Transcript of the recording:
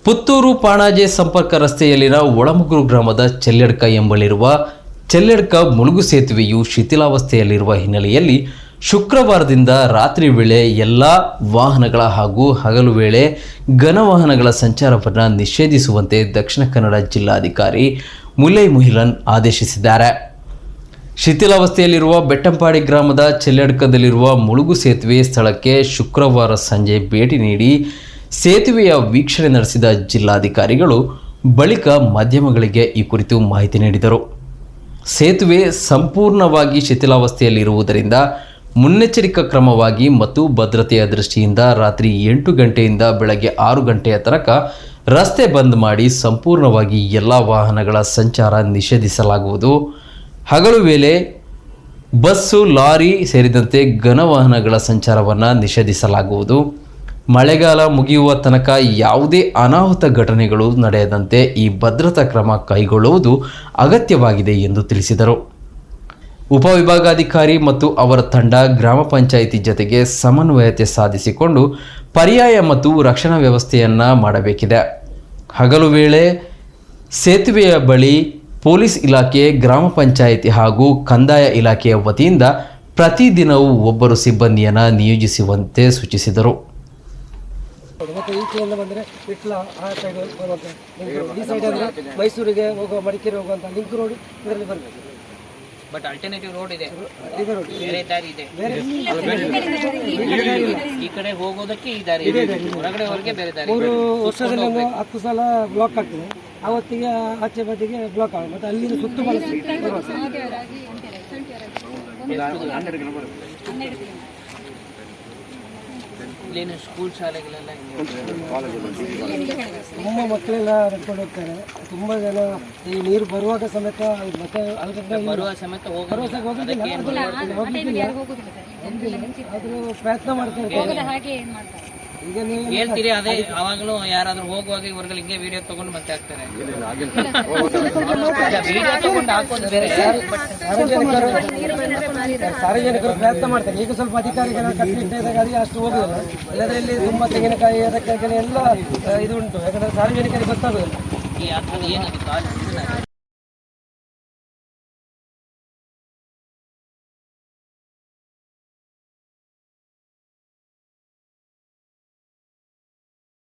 ಪುತ್ತೂರು ಪಾಣಾಜೆ ಸಂಪರ್ಕ ರಸ್ತೆಯಲ್ಲಿನ ಒಳಮುಗುರು ಗ್ರಾಮದ ಚೆಲ್ಲೆಡ್ಕ ಎಂಬಲ್ಲಿರುವ ಚೆಲ್ಲೆಡ್ಕ ಮುಳುಗು ಸೇತುವೆಯು ಶಿಥಿಲಾವಸ್ಥೆಯಲ್ಲಿರುವ ಹಿನ್ನೆಲೆಯಲ್ಲಿ ಶುಕ್ರವಾರದಿಂದ ರಾತ್ರಿ ವೇಳೆ ಎಲ್ಲ ವಾಹನಗಳ ಹಾಗೂ ಹಗಲು ವೇಳೆ ಘನವಾಹನಗಳ ಸಂಚಾರವನ್ನು ನಿಷೇಧಿಸುವಂತೆ ದಕ್ಷಿಣ ಕನ್ನಡ ಜಿಲ್ಲಾಧಿಕಾರಿ ಮುಲೈ ಮುಹಿಲನ್ ಆದೇಶಿಸಿದ್ದಾರೆ. ಶಿಥಿಲಾವಸ್ಥೆಯಲ್ಲಿರುವ ಬೆಟ್ಟಂಪಾಡಿ ಗ್ರಾಮದ ಚೆಲ್ಲೆಡ್ಕದಲ್ಲಿರುವ ಮುಳುಗು ಸೇತುವೆ ಸ್ಥಳಕ್ಕೆ ಶುಕ್ರವಾರ ಸಂಜೆ ಭೇಟಿ ನೀಡಿ ಸೇತುವೆಯ ವೀಕ್ಷಣೆ ನಡೆಸಿದ ಜಿಲ್ಲಾಧಿಕಾರಿಗಳು ಬಳಿಕ ಮಾಧ್ಯಮಗಳಿಗೆ ಈ ಕುರಿತು ಮಾಹಿತಿ ನೀಡಿದರು. ಸೇತುವೆ ಸಂಪೂರ್ಣವಾಗಿ ಶಿಥಿಲಾವಸ್ಥೆಯಲ್ಲಿರುವುದರಿಂದ ಮುನ್ನೆಚ್ಚರಿಕಾ ಕ್ರಮವಾಗಿ ಮತ್ತು ಭದ್ರತೆಯ ದೃಷ್ಟಿಯಿಂದ ರಾತ್ರಿ 8 ಗಂಟೆಯಿಂದ ಬೆಳಗ್ಗೆ 6 ಗಂಟೆಯ ತನಕ ರಸ್ತೆ ಬಂದ್ ಮಾಡಿ ಸಂಪೂರ್ಣವಾಗಿ ಎಲ್ಲ ವಾಹನಗಳ ಸಂಚಾರ ನಿಷೇಧಿಸಲಾಗುವುದು. ಹಗಲು ವೇಳೆ ಬಸ್ಸು, ಲಾರಿ ಸೇರಿದಂತೆ ಘನವಾಹನಗಳ ಸಂಚಾರವನ್ನು ನಿಷೇಧಿಸಲಾಗುವುದು. ಮಳೆಗಾಲ ಮುಗಿಯುವ ತನಕ ಯಾವುದೇ ಅನಾಹುತ ಘಟನೆಗಳು ನಡೆಯದಂತೆ ಈ ಭದ್ರತಾ ಕ್ರಮ ಕೈಗೊಳ್ಳುವುದು ಅಗತ್ಯವಾಗಿದೆ ಎಂದು ತಿಳಿಸಿದರು. ಉಪವಿಭಾಗಾಧಿಕಾರಿ ಮತ್ತು ಅವರ ತಂಡ ಗ್ರಾಮ ಪಂಚಾಯಿತಿ ಜೊತೆಗೆ ಸಮನ್ವಯತೆ ಸಾಧಿಸಿಕೊಂಡು ಪರ್ಯಾಯ ಮತ್ತು ರಕ್ಷಣಾ ವ್ಯವಸ್ಥೆಯನ್ನು ಮಾಡಬೇಕಿದೆ. ಹಗಲು ವೇಳೆ ಸೇತುವೆಯ ಬಳಿ ಪೊಲೀಸ್ ಇಲಾಖೆ, ಗ್ರಾಮ ಪಂಚಾಯಿತಿ ಹಾಗೂ ಕಂದಾಯ ಇಲಾಖೆಯ ವತಿಯಿಂದ ಪ್ರತಿದಿನವೂ ಒಬ್ಬರು ಸಿಬ್ಬಂದಿಯನ್ನು ನಿಯೋಜಿಸುವಂತೆ ಸೂಚಿಸಿದರು. ಮತ್ತು ಈಚೆಯಿಂದ ಬಂದರೆ ವಿಟ್ಲ ಆ ಸೈಡ್ ಬರುವಂಥ ಲಿಂಕ್, ಈ ಸೈಡ್ ಅಂದರೆ ಮೈಸೂರಿಗೆ ಹೋಗುವ, ಮಡಿಕೇರಿ ಹೋಗುವಂಥ ಲಿಂಕ್ ರೋಡ್ ಇದರಲ್ಲಿ ಬರಬೇಕು. ಬಟ್ ಆಲ್ಟರ್ನೇಟಿವ್ ರೋಡ್ ಇದೆ, ಇದೆ ರೋಡ್, ಬೇರೆ ದಾರಿ ಇದೆ. ಈ ಕಡೆ ಹೋಗೋದಕ್ಕೆ ಈ ದಾರಿ ಇದೆ, ಹೊರಗಡೆ ಹೊರಗೆ ಬೇರೆ ದಾರಿ. 3 ವರ್ಷದಲ್ಲಿ 10 ಸಲ ಬ್ಲಾಕ್ ಆಗ್ತದೆ. ಆವತ್ತಿಗೆ ಆಚೆ ಬದಿಗೆ ಬ್ಲಾಕ್ ಆಗುತ್ತೆ. ಮತ್ತು ಅಲ್ಲಿಂದ ಸುತ್ತು ಇಲ್ಲೇನು ಸ್ಕೂಲ್ ಶಾಲೆಗಳೆಲ್ಲ ತುಂಬ ಮಕ್ಕಳೆಲ್ಲ ನಡ್ಕೊಂಡು ಹೋಗ್ತಾರೆ. ತುಂಬ ಜನ ಈ ನೀರು ಬರುವಾಗ ಸಮೇತ ಮತ್ತೆ ಬರುವ ಸಮೇತ ಹೋಗ್ಲಿಕ್ಕಿಲ್ಲ, ಆದರೂ ಪ್ರಯತ್ನ ಮಾಡ್ತಾರೆ. ಈಗ ನೀವು ಹೇಳ್ತೀರಿ, ಅದೇ ಅವಾಗಲೂ ಯಾರಾದ್ರೂ ಹೋಗುವಾಗ ಇವ್ರಿಗೆ ಹಿಂಗೆ ವಿಡಿಯೋ ತಗೊಂಡು ಮತ್ತೆ ಹಾಕ್ತಾರೆ. ವಿಡಿಯೋ ತಗೊಂಡು ಹಾಕೋದು ಬೇರೆ, ಸಾರ್ವಜನಿಕರು ಪ್ರಯತ್ನ ಮಾಡ್ತಾರೆ. ಈಗ ಸ್ವಲ್ಪ ಅಧಿಕಾರಿಗಳ ಕಟ್ಟುನಿಟ್ಟಾದಾಗ ಅದಕ್ಕೆ ಅಷ್ಟು ಹೋಗುದಿಲ್ಲ. ಇಲ್ಲದ್ರೆ ಇಲ್ಲಿ ತುಂಬ ತೆಂಗಿನಕಾಯಿ ಅದಕ್ಕೆ ಎಲ್ಲ ಇದು ಉಂಟು. ಯಾಕಂದ್ರೆ ಸಾರ್ವಜನಿಕರಿಗೆ ಗೊತ್ತಾಗೋದಿಲ್ಲ. ಈ ಏನದು